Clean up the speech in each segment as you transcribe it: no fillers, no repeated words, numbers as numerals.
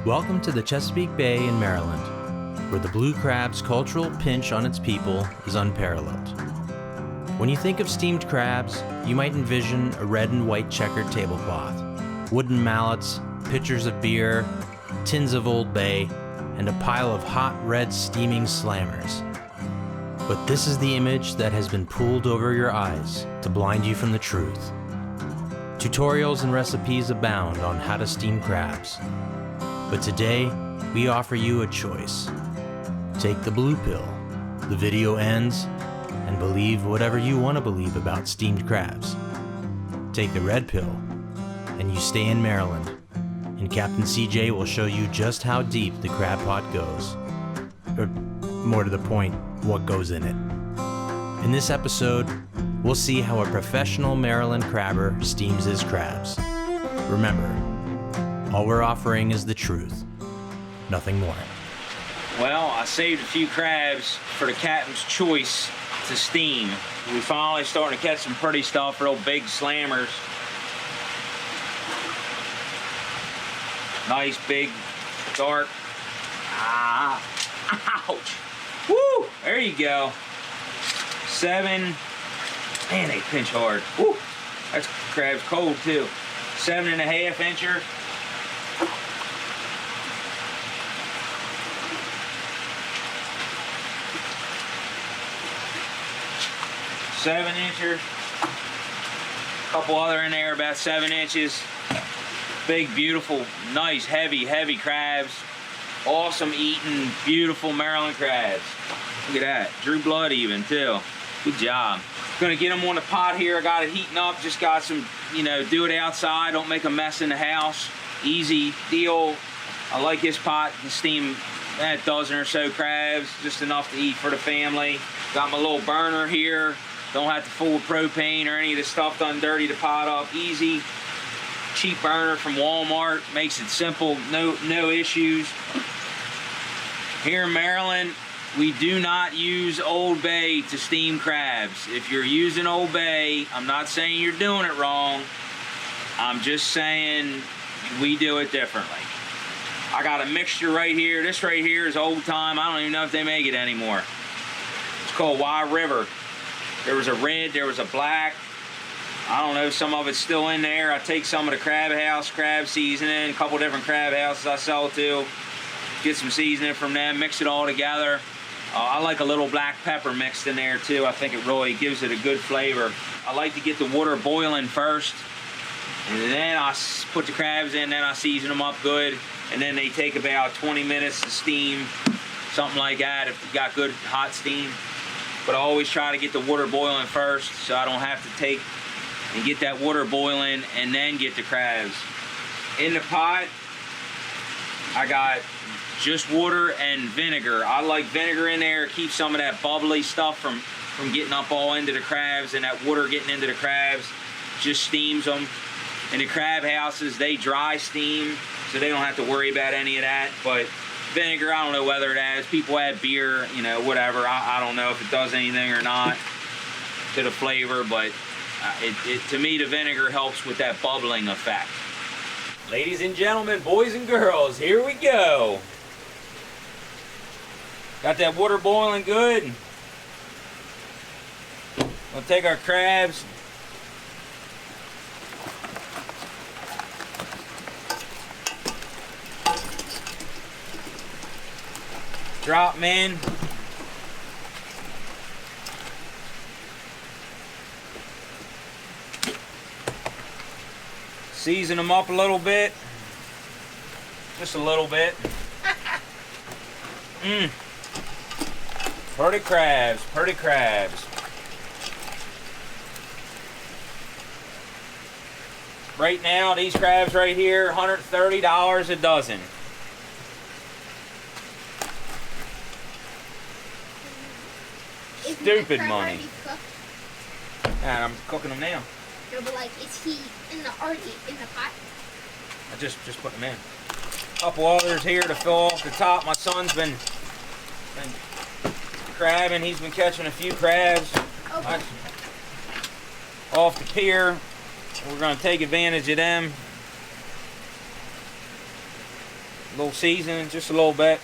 Welcome to the Chesapeake Bay in Maryland, where the blue crab's cultural pinch on its people is unparalleled. When you think of steamed crabs, you might envision a red and white checkered tablecloth, wooden mallets, pitchers of beer, tins of Old Bay, and a pile of hot red steaming slammers. But this is the image that has been pulled over your eyes to blind you from the truth. Tutorials and recipes abound on how to steam crabs. But today, we offer you a choice. Take the blue pill, the video ends, and believe whatever you want to believe about steamed crabs. Take the red pill, and you stay in Maryland, and Captain CJ will show you just how deep the crab pot goes. Or, more to the point, what goes in it. In this episode, we'll see how a professional Maryland crabber steams his crabs. Remember, all we're offering is the truth, nothing more. Well, I saved a few crabs for the Captain's choice to steam. We finally starting to catch some pretty stuff, real big slammers. Nice, big, dark. Ouch. Woo, there you go. 7, man, they pinch hard. Woo, that's crab's cold too. 7.5 incher. Seven incher, couple other in there about 7 inches. Big, beautiful, nice, heavy crabs. Awesome eating, beautiful Maryland crabs. Look at that, drew blood even too. Good job. Gonna get them on the pot here. I got it heating up. Just got some, do it outside. Don't make a mess in the house. Easy deal. I like this pot to steam a dozen or so crabs, just enough to eat for the family. Got my little burner here. Don't have to fool with propane or any of the stuff done dirty to pot up. Easy, cheap burner from Walmart. Makes it simple, no issues. Here in Maryland, we do not use Old Bay to steam crabs. If you're using Old Bay, I'm not saying you're doing it wrong. I'm just saying we do it differently. I got a mixture right here. This right here is old time. I don't even know if they make it anymore. It's called Wild River. There was a red, there was a black. I don't know, some of it's still in there. I take some of the Crab House crab seasoning, a couple different crab houses I sell to. Get some seasoning from them, mix it all together. I like a little black pepper mixed in there too. I think it really gives it a good flavor. I like to get the water boiling first, and then I put the crabs in, then I season them up good, and then they take about 20 minutes to steam, something like that if you got good hot steam. But I always try to get the water boiling first so I don't have to take and get that water boiling and then get the crabs. In the pot, I got just water and vinegar. I like vinegar in there, keep some of that bubbly stuff from getting up all into the crabs, and that water getting into the crabs just steams them. In the crab houses, they dry steam, so they don't have to worry about any of that. But vinegar, I don't know whether it adds. People add beer, whatever. I don't know if it does anything or not to the flavor, but to me, the vinegar helps with that bubbling effect. Ladies and gentlemen, boys and girls, here we go. Got that water boiling good. We'll take our crabs. Drop them in. Season them up a little bit. Just a little bit. Pretty crabs, pretty crabs. Right now, these crabs right here, $130 a dozen. Stupid money. And I'm cooking them now. No, but is he in the pot? I just put them in. Couple others here to fill off the top. My son's been crabbing. He's been catching a few crabs off the pier. We're going to take advantage of them. little seasoning, just a little bit.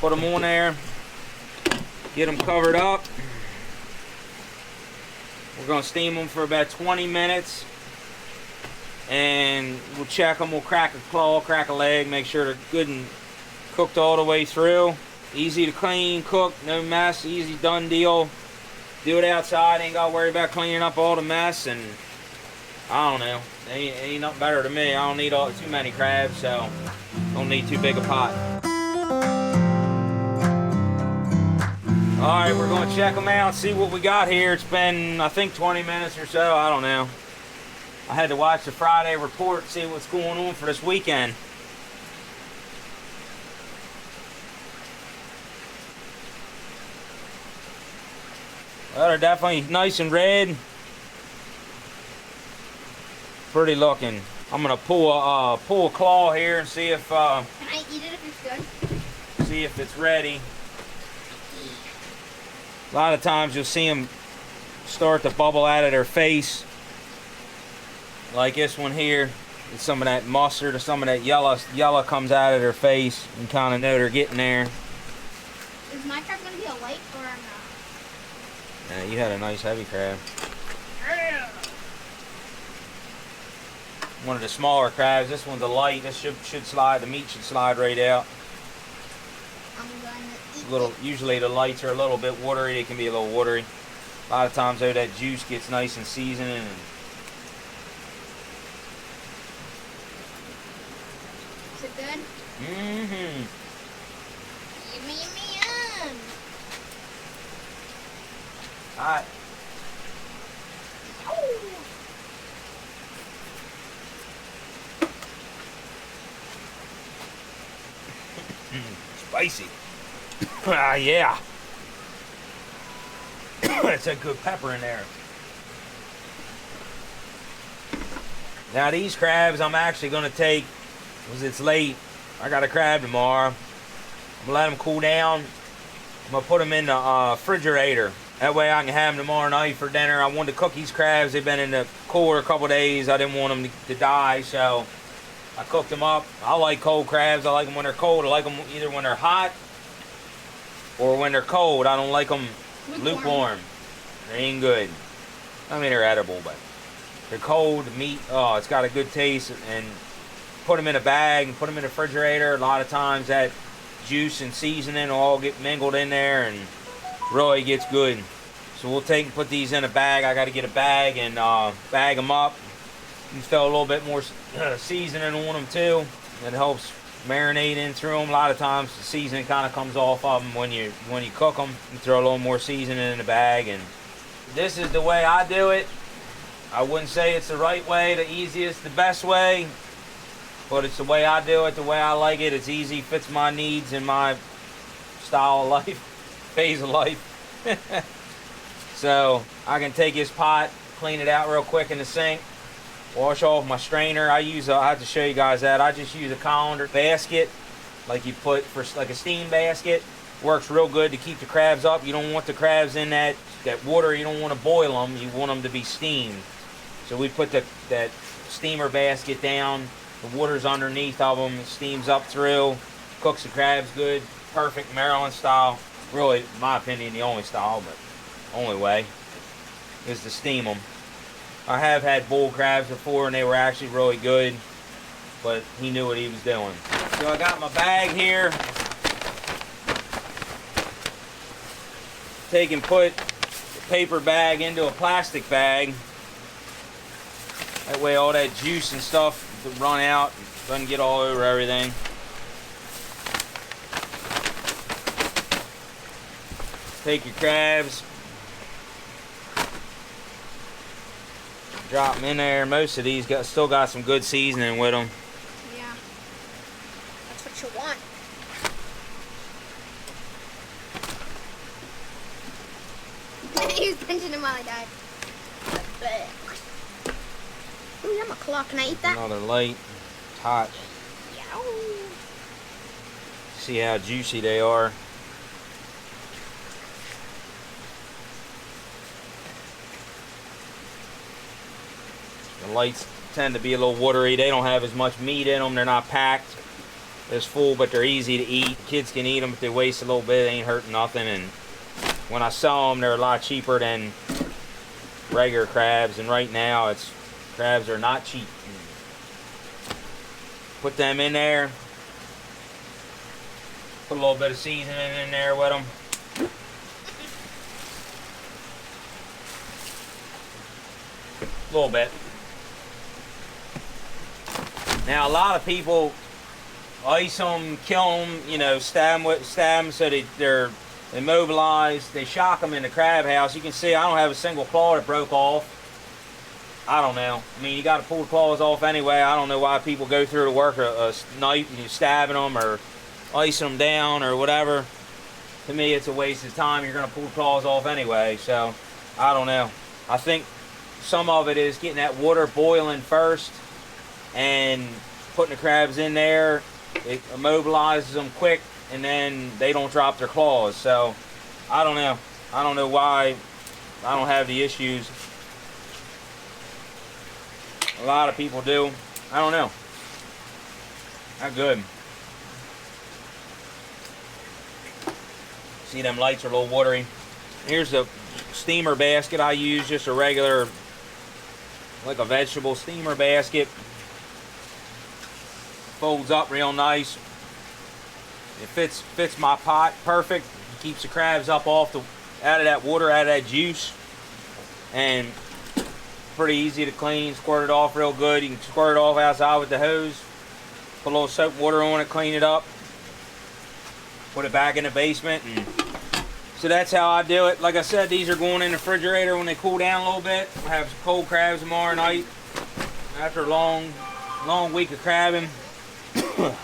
Put them on there. Get them covered up. We're going to steam them for about 20 minutes. And we'll check them. We'll crack a claw, crack a leg, make sure they're good and cooked all the way through. Easy to clean, cook, no mess, easy done deal. Do it outside, ain't got to worry about cleaning up all the mess. And I don't know, ain't nothing better to me. I don't need too many crabs, so don't need too big a pot. Alright, we're going to check them out, see what we got here. It's been, I think, 20 minutes or so. I don't know. I had to watch the Friday report, see what's going on for this weekend. Well, they're definitely nice and red. Pretty looking. I'm going to pull a claw here and see if... Can I eat it if it's good? See if it's ready. A lot of times you'll see them start to bubble out of their face. Like this one here. It's some of that mustard or some of that yellow comes out of their face. You kind of know they're getting there. Is my crab going to be a light or a... Yeah, you had a nice heavy crab. One of the smaller crabs. This one's a light. This should slide. The meat should slide right out. I'm going to eat Usually the lights are a little bit watery. They can be a little watery. A lot of times though, that juice gets nice and seasoned. And Is it good? mm-hmm. Yum. All right. Spicy. Ah, yeah. It's a good pepper in there. Now these crabs I'm actually going to take, because it's late. I got a crab tomorrow. I'm going to let them cool down. I'm going to put them in the refrigerator. That way I can have them tomorrow night for dinner. I wanted to cook these crabs. They've been in the cooler a couple days. I didn't want them to die, so I cooked them up. I like cold crabs. I like them when they're cold. I like them either when they're hot or when they're cold. I don't like them lukewarm. They ain't good. I mean, they're edible, but they're cold. The meat, oh, it's got a good taste. And put them in a bag and put them in the refrigerator. A lot of times that juice and seasoning will all get mingled in there and really gets good. So we'll take and put these in a bag. I got to get a bag and bag them up. You throw a little bit more seasoning on them too. It helps marinate in through them. A lot of times the seasoning kind of comes off of them when you cook them. You throw a little more seasoning in the bag, and this is the way I do it. I wouldn't say it's the right way, the easiest, the best way, but it's the way I do it, the way I like it. It's easy, fits my needs and my style of life, phase of life. So I can take this pot, clean it out real quick in the sink, wash off my strainer. I have to show you guys that. I just use a colander basket, like you put for like a steam basket. Works real good to keep the crabs up. You don't want the crabs in that water. You don't want to boil them. You want them to be steamed. So we put that steamer basket down. The water's underneath of them. It steams up through. Cooks the crabs good. Perfect Maryland style. Really, in my opinion, the only style, but only way is to steam them. I have had bull crabs before and they were actually really good, but he knew what he was doing. So I got my bag here. Take and put the paper bag into a plastic bag. That way all that juice and stuff will run out, doesn't get all over everything. Take your crabs, drop them in there. Most of these still got some good seasoning with them. Yeah, that's what you want. He was pinching him while I died. Ooh, I'm a claw. Can I eat that? Another light. It's hot. Yow. See how juicy they are. The light's tend to be a little watery. They don't have as much meat in them. They're not packed as full, but they're easy to eat. Kids can eat them if they waste a little bit. They ain't hurting nothing. And when I sell them, they're a lot cheaper than regular crabs. And right now, crabs are not cheap. Put them in there. Put a little bit of seasoning in there with them. A little bit. Now a lot of people ice them, kill them, you know, stab them so they're immobilized. They shock them in the crab house. You can see I don't have a single claw that broke off. I don't know. I mean, you got to pull the claws off anyway. I don't know why people go through to work a knife and you stabbing them or icing them down or whatever. To me, it's a waste of time. You're going to pull the claws off anyway. So I don't know. I think some of it is getting that water boiling first and putting the crabs in there. It immobilizes them quick and then they don't drop their claws. So I don't know. I don't know why I don't have the issues. A lot of people do. I don't know. Not good. See, them lights are a little watery. Here's the steamer basket I use, just a regular, like a vegetable steamer basket. Folds up real nice. It fits my pot perfect. Keeps the crabs up out of that water, out of that juice. And pretty easy to clean. Squirt it off real good. You can squirt it off outside with the hose. Put a little soap and water on it, clean it up. Put it back in the basement. And so that's how I do it. Like I said, these are going in the refrigerator when they cool down a little bit. We'll have some cold crabs tomorrow night after a long week of crabbing.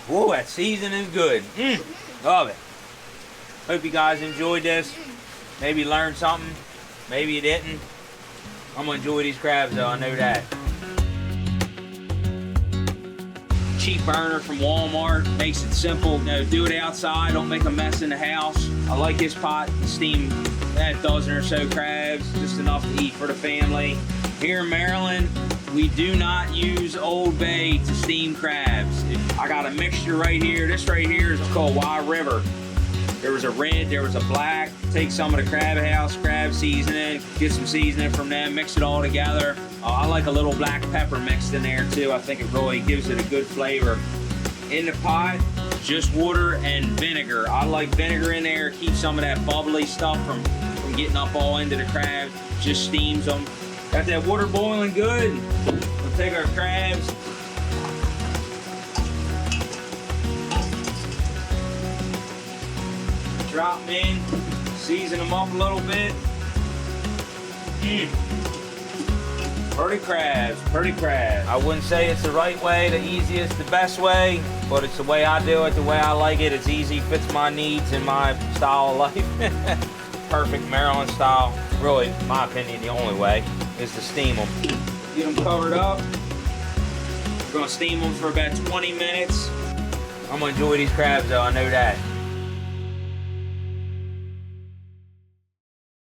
Whoa, that seasoning is good. Love it. Hope you guys enjoyed this. Maybe learned something. Maybe you didn't. I'm gonna enjoy these crabs though, I know that. Cheap burner from Walmart, makes it simple. You know, do it outside, don't make a mess in the house. I like this pot, steam a dozen or so crabs, just enough to eat for the family. Here in Maryland, we do not use Old Bay to steam crabs. I got a mixture right here. This right here is called Wild River. There was a red, there was a black. Take some of the crab house, crab seasoning, get some seasoning from them, mix it all together. I like a little black pepper mixed in there too. I think it really gives it a good flavor. In the pot, just water and vinegar. I like vinegar in there, keep some of that bubbly stuff from getting up all into the crabs. Just steams them. Got that water boiling good. We'll take our crabs. Drop them in, season them up a little bit. Pretty crabs, pretty crabs. I wouldn't say it's the right way, the easiest, the best way, but it's the way I do it, the way I like it. It's easy, fits my needs and my style of life. Perfect Maryland style. Really, in my opinion, the only way is to steam them. Get them covered up. We're gonna steam them for about 20 minutes. I'm gonna enjoy these crabs though, I know that.